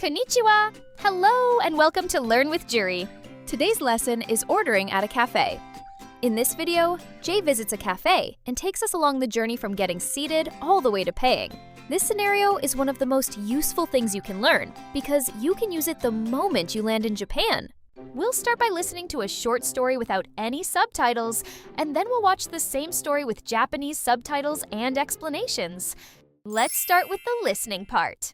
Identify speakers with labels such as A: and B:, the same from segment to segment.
A: Konnichiwa! Hello and welcome to Learn with Juri. Today's lesson is ordering at a cafe. In this video, Jay visits a cafe and takes us along the journey from getting seated all the way to paying. This scenario is one of the most useful things you can learn because you can use it the moment you land in Japan. We'll start by listening to a short story without any subtitles, and then we'll watch the same story with Japanese subtitles and explanations. Let's start with the listening part.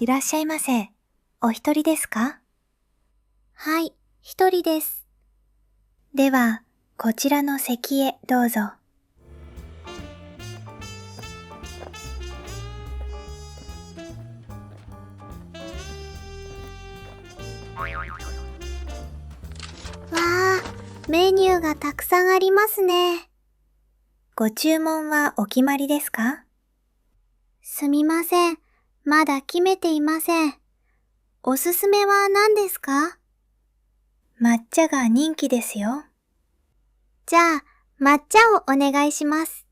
B: いらっしゃいませ。お一人ですか？
C: はい、一人です。
B: では、こちらの席へどうぞ。
C: わあ、メニューがたくさんありますね。
B: ご注文はお決まりですか？
C: すみません、まだ決めていません。おすすめは何ですか？
B: 抹茶が人気ですよ。
C: じゃあ、抹茶をお願いします。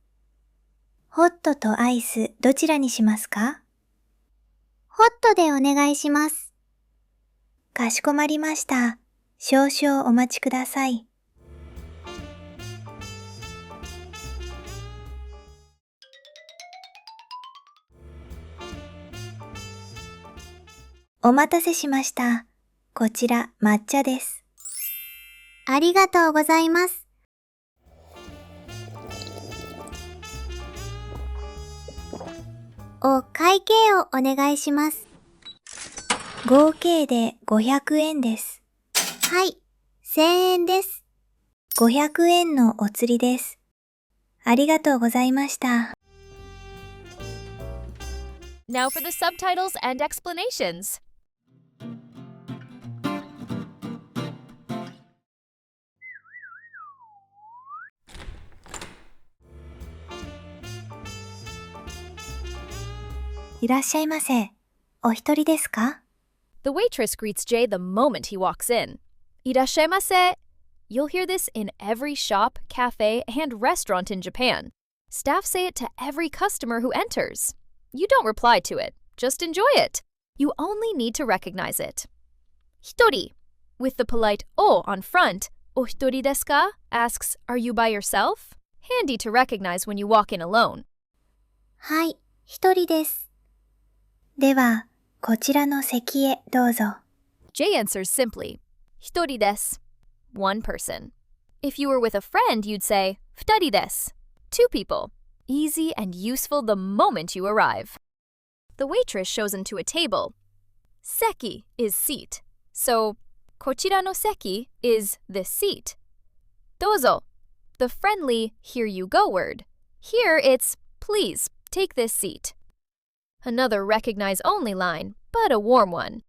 B: ホットとアイスどちらにしますか？
C: ホットでお願いします。
B: かしこまりました。少々お待ちください。お待たせしました。こちら抹茶です。
C: ありがとうございます。お会計をお願いします。
B: 合計で500円です。
C: はい、1000円です。
B: 500円のお釣りです。ありがとうございました。
A: Now for the subtitles and explanations.
B: いらっしゃいませ。お一人ですか？
A: The waitress greets Jay the moment he walks in. いらっしゃいませ. You'll hear this in every shop, cafe, and restaurant in Japan. Staff say it to every customer who enters. You don't reply to it, just enjoy it. You only need to recognize it. 一人, with the polite o on front, お一人ですか asks, are you by yourself? Handy to recognize when you walk in alone.
C: はい、一人です。
B: では、こちらの席へどうぞ。
A: Jay answers simply, 一人です. One person. If you were with a friend, you'd say, 二人です. Two people. Easy and useful the moment you arrive. The waitress shows him to a table. Seki is seat. So, こちらの席 is this seat. どうぞ. The friendly here you go word. Here it's please take this seat. Another recognize only line, but a warm one.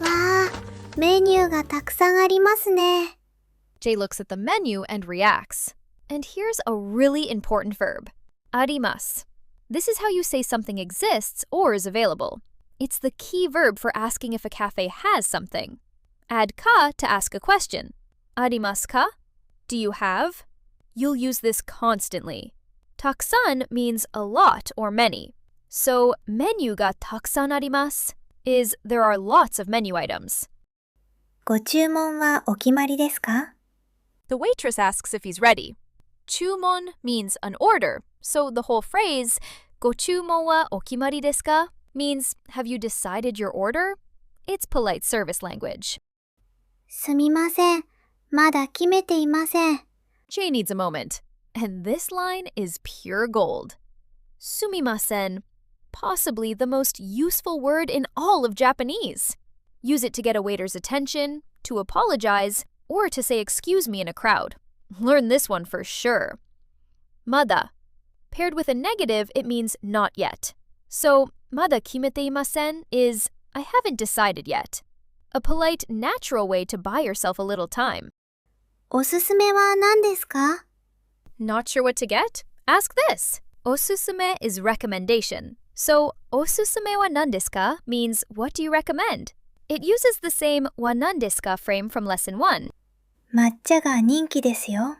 C: わあ、メニューがたくさんありますね。
A: Jay looks at the menu and reacts. And here's a really important verb. あります. This is how you say something exists or is available. It's the key verb for asking if a cafe has something. Add ka to ask a question. ありますか? Do you have? You'll use this constantly. たくさん means a lot or many. So, メニューがたくさんあります is there are lots of menu items.
B: ご注文はお決まりですか？
A: The waitress asks if he's ready. 注文 means an order, so the whole phrase ご注文はお決まりですか means have you decided your order? It's polite service language.
C: すみません、まだ決めていません。
A: Jay needs a moment, and this line is pure gold. Sumimasen, possibly the most useful word in all of Japanese. Use it to get a waiter's attention, to apologize, or to say excuse me in a crowd. Learn this one for sure. Mada. Paired with a negative, it means not yet. So, mada kimete imasen is I haven't decided yet. A polite, natural way to buy yourself a little time.
C: おすすめは何ですか？
A: Not sure what to get? Ask this. おすすめ is recommendation. So, おすすめは何ですか means what do you recommend? It uses the same は何ですか frame from lesson 1.
B: 抹茶が人気ですよ。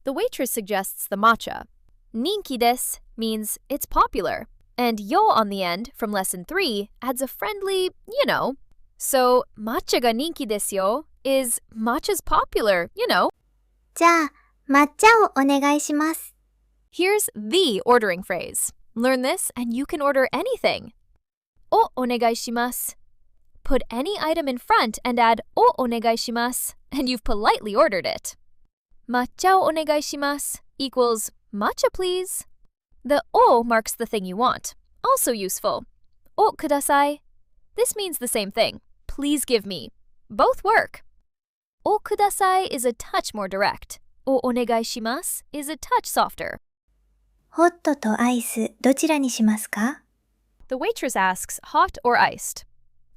A: The waitress suggests the matcha. 人気です means it's popular. And yo on the end from lesson 3 adds a friendly, you know. So, matcha が人気ですよ is matcha's popular, you know.
C: じゃあ、抹茶をお願いします。
A: Here's the ordering phrase. Learn this and you can order anything. をお願いします. Put any item in front and add をお願いします and you've politely ordered it. 抹茶をお願いします equals matcha please. The を marks the thing you want. Also useful. をください. This means the same thing. Please give me. Both work. をください is a touch more direct. をお願いします is a touch softer.
B: ホットとアイスどちらにしますか？
A: The waitress asks hot or iced.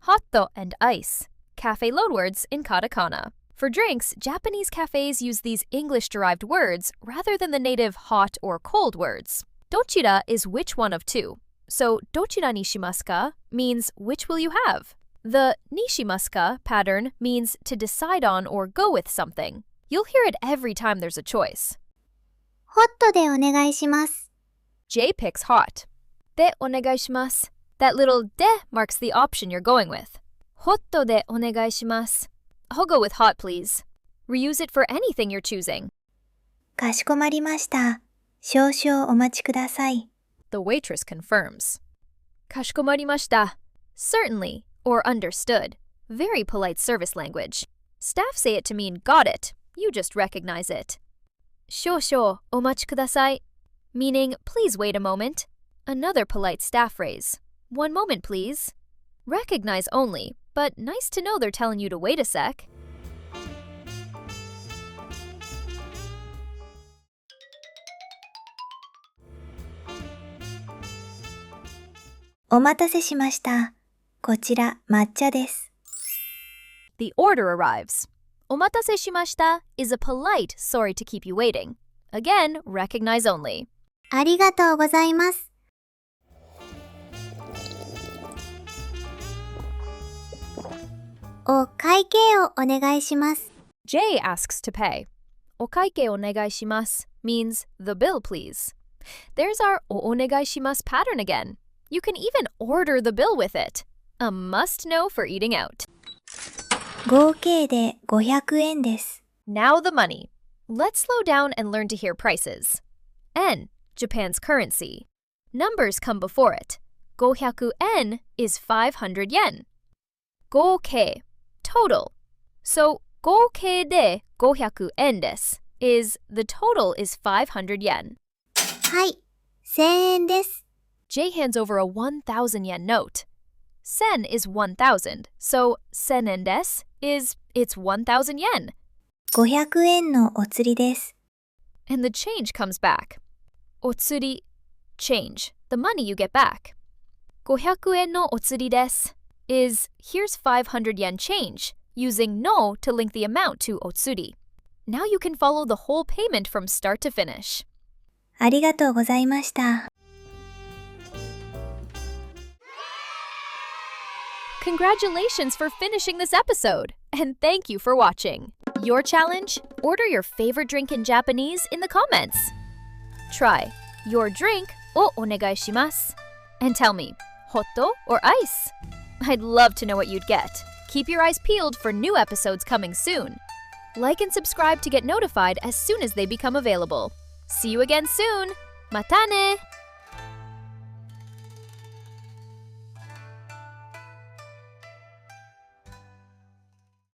A: Hot and ice. Cafe loanwords in katakana. For drinks, Japanese cafes use these English-derived words rather than the native hot or cold words. Dochira is which one of two. So, dochira ni shimasu ka means which will you have? The nishimasu ka pattern means to decide on or go with something. You'll hear it every time there's a choice.
C: ホットでお願いします。
A: J picks hot. でお願いします. That little de marks the option you're going with. ホットでお願いします. I'll go with hot, please. Reuse it for anything you're choosing.
B: かしこまりました。少々お待ちください。
A: The waitress confirms. かしこまりました. Certainly, or understood. Very polite service language. Staff say it to mean got it. You just recognize it. 少々お待ちください. Meaning, please wait a moment. Another polite staff phrase. One moment, please. Recognize only, but nice to know they're telling you to wait a sec.
B: お待たせしました。こちら抹茶です。
A: The order arrives. お待たせしました is a polite sorry to keep you waiting. Again, recognize only.
C: ありがとうございます。お会計をお願いします。
A: J asks to pay. お会計お願いします means the bill, please. There's our お願いします pattern again. You can even order the bill with it. A must-know for eating out.
B: 合計で500円です。
A: Now the money. Let's slow down and learn to hear prices. N, Japan's currency. Numbers come before it. 500 yen is 500 yen. 合計 total. So, 合計で500円です is the total is 500 yen.
C: はい、1000円です。
A: J hands over a 1,000 yen note. Sen is 1,000, so 1000 yen desu is it's 1,000 yen.
B: 500円のお釣りです。
A: And the change comes back. Otsuri, change, the money you get back. 500円のお釣りです is here's 500 yen change, using no to link the amount to otsuri. Now you can follow the whole payment from start to finish.
B: ありがとうございました。
A: Congratulations for finishing this episode, and thank you for watching. Your challenge? Order your favorite drink in Japanese in the comments. Try your drink o onegai shimasu and tell me, hotto or ice? I'd love to know what you'd get. Keep your eyes peeled for new episodes coming soon. Like and subscribe to get notified as soon as they become available. See you again soon. Mata ne!